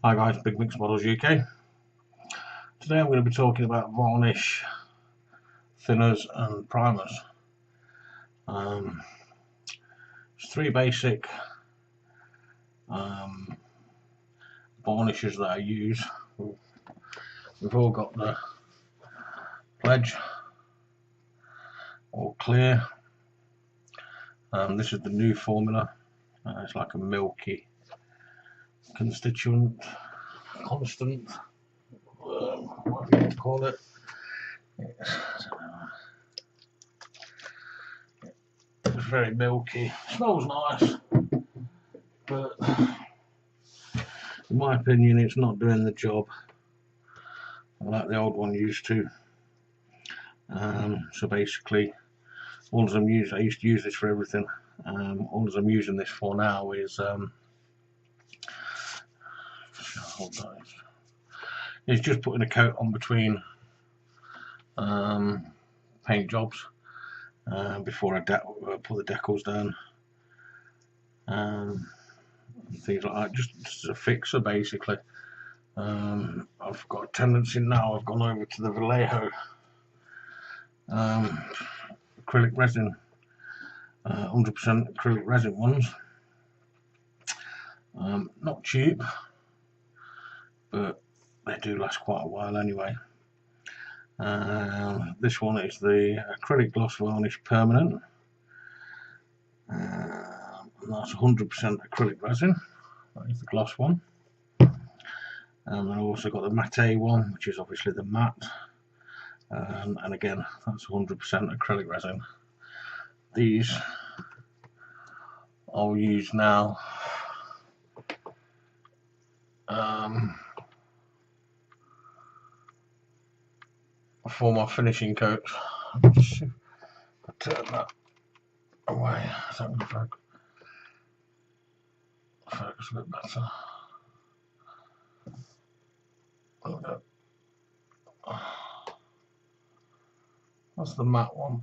Hi guys, Big Mix Models UK. Today I'm going to be talking about varnish, thinners and primers. There's three basic varnishes that I use. We've all got the Pledge or Clear. This is the new formula. It's like a milky constant, what do you want to call it? It's very milky, smells nice, but in my opinion it's not doing the job like the old one used to. So basically all I'm using, I used to use this for everything. All I'm using this for now is it's just putting a coat on between paint jobs before I put the decals down, things like that, just as a fixer basically. I've got a tendency now, I've gone over to the Vallejo acrylic resin, 100% acrylic resin ones. Not cheap, but they do last quite a while anyway. This one is the acrylic gloss varnish permanent, and that's 100% acrylic resin. That is the gloss one. And I've also got the matte one, which is obviously the matte, and again that's 100% acrylic resin. These I'll use now for my finishing coats. Just see if I turn that away, so I'm going to focus a bit better. There we go. That's the matte one,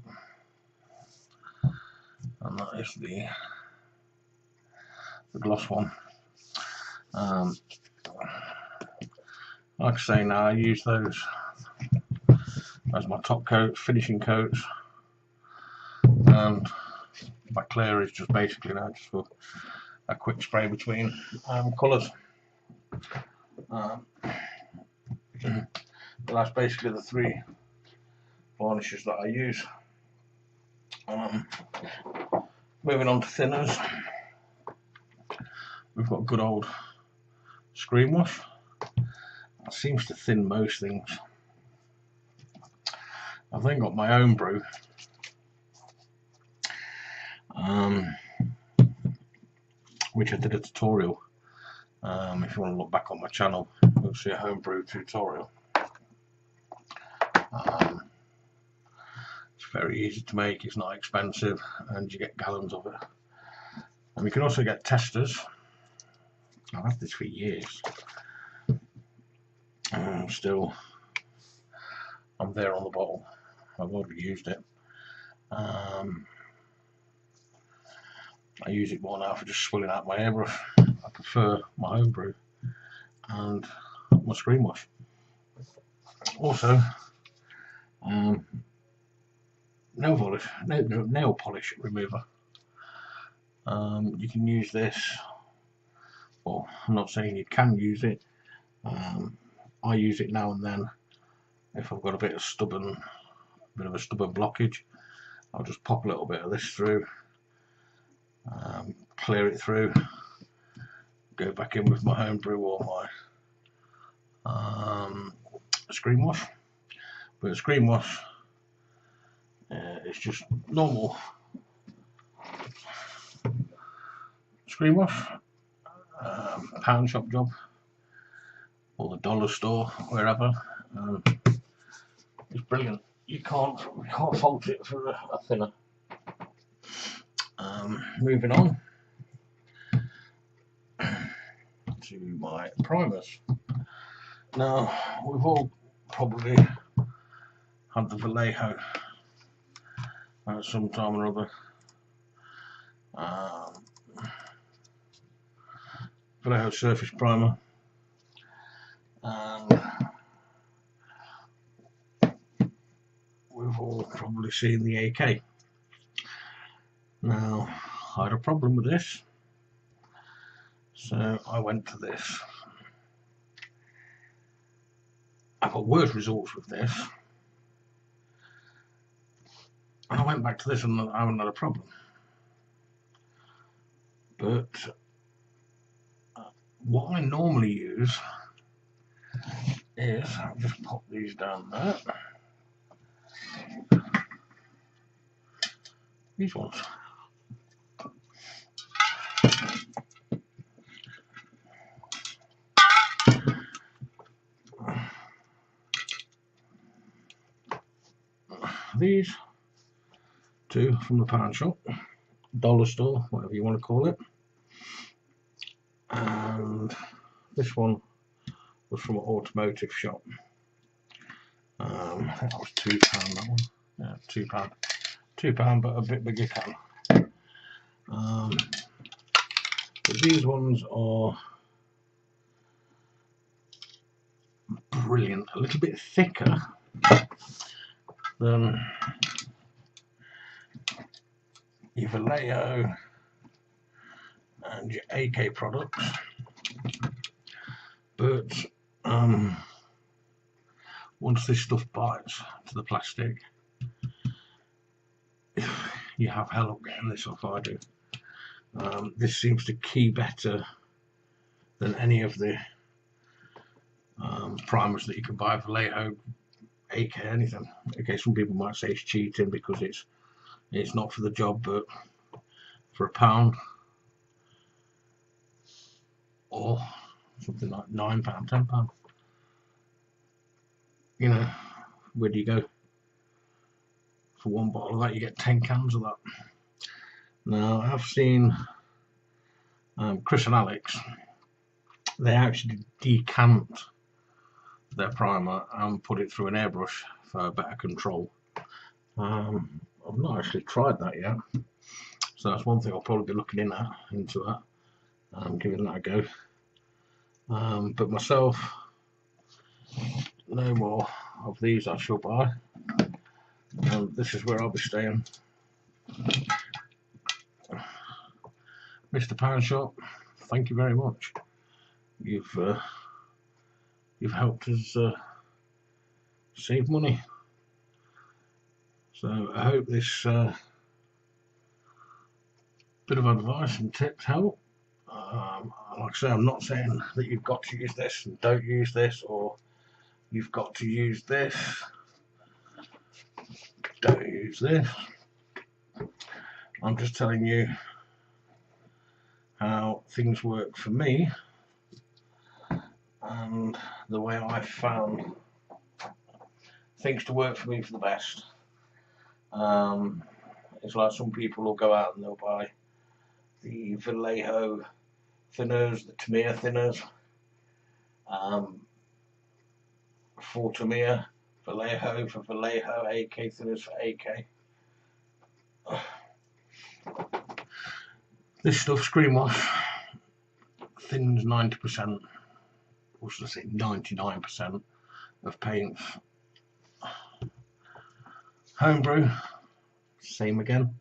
and that is the gloss one. Like I say, now I use those as my top coats, finishing coats, and my clear is just basically now just for a quick spray between colours. But that's basically the three varnishes that I use. Moving on to thinners, we've got good old screen wash. That seems to thin most things. I've then got my own brew, which I did a tutorial. If you want to look back on my channel, you'll see a homebrew tutorial. It's very easy to make, it's not expensive, and you get gallons of it. And you can also get testers. I've had this for years. Still, I'm there on the bottle. I've already used it. I use it more now for just swilling out my airbrush. I prefer my home brew and my screen wash. Also, nail polish remover. You can use this. Well, I'm not saying you can use it. I use it now and then if I've got a bit of a stubborn blockage. I'll just pop a little bit of this through, clear it through, go back in with my homebrew or my screen wash. But screen wash, it's just normal screen wash, pound shop job or the dollar store, wherever. It's brilliant. You can't fault it for a thinner. Moving on to my primers. Now, we've all probably had the Vallejo at some time or other. Vallejo surface primer. and we've all probably seen the AK. Now, I had a problem with this, so I went to this. I got worse results with this, and I went back to this and I haven't had a problem. But what I normally use is, I'll just pop these down there, these ones. These two from the pound shop, dollar store, whatever you want to call it, and this one was from an automotive shop. I think that was £2, that one. Yeah, £2, but a bit bigger can. But these ones are brilliant, a little bit thicker than your Vallejo and your AK products, but once this stuff bites to the plastic, you have hell of getting this off. I do. This seems to key better than any of the primers that you can buy for Vallejo, AK, anything. Okay, some people might say it's cheating because it's not for the job, but for £1 or something like £9, £10, you know, where do you go? For one bottle of that you get 10 cans of that. Now I've seen Chris and Alex, they actually decant their primer and put it through an airbrush for better control. I've not actually tried that yet, so that's one thing I'll probably be looking into that, giving that a go. But myself, no more of these I shall buy, and this is where I'll be staying. Mr. Pound Shop, thank you very much. You've helped us save money. So I hope this bit of advice and tips help. Like I say, I'm not saying that you've got to use this and don't use this, or you've got to use this, don't use this. I'm just telling you how things work for me and the way I found things to work for me for the best. It's like some people will go out and they'll buy the Vallejo thinners, the Tamiya thinners, for Tamiya, Vallejo for Vallejo, AK thinners for AK. This stuff, Screen Wash, thins 90%, or should I say 99% of paints. Homebrew, same again.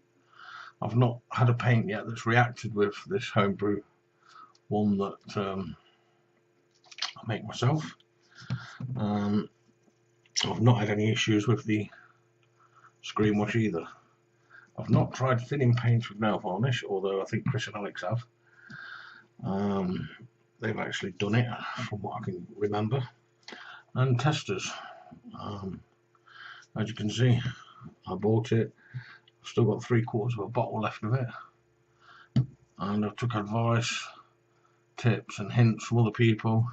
I've not had a paint yet that's reacted with this homebrew one that I make myself. I've not had any issues with the Screen Wash either. I've not tried thinning paints with nail varnish, although I think Chris and Alex have. They've actually done it, from what I can remember. And testers. As you can see, I bought it. I've still got 3/4 of a bottle left of it. And I took advice, tips and hints from other people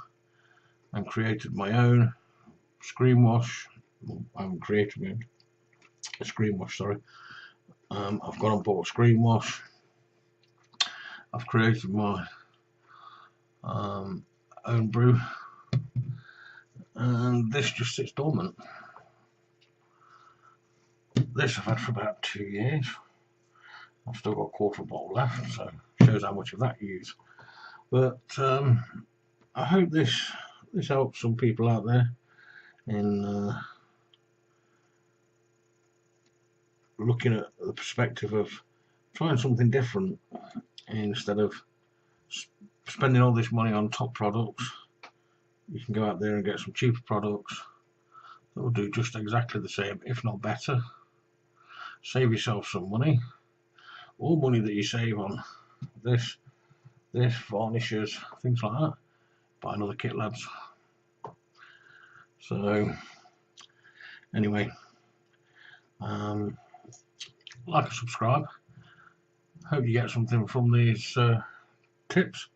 and created my own Screen Wash. Well, I haven't created a Screen Wash, sorry. I've gone and bought a Screen Wash. I've created my own brew, and this just sits dormant. This I've had for about 2 years. I've still got 1/4 bottle left, so shows how much of that you use. But I hope this this helps some people out there in looking at the perspective of trying something different instead of spending all this money on top products. You can go out there and get some cheaper products that will do just exactly the same, if not better. Save yourself some money. All money that you save on this varnishes, things like that, buy another kit, lads. So anyway, like and subscribe. Hope you get something from these tips.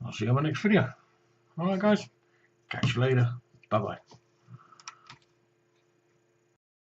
I'll see you on my next video. Alright guys, catch you later. Bye bye.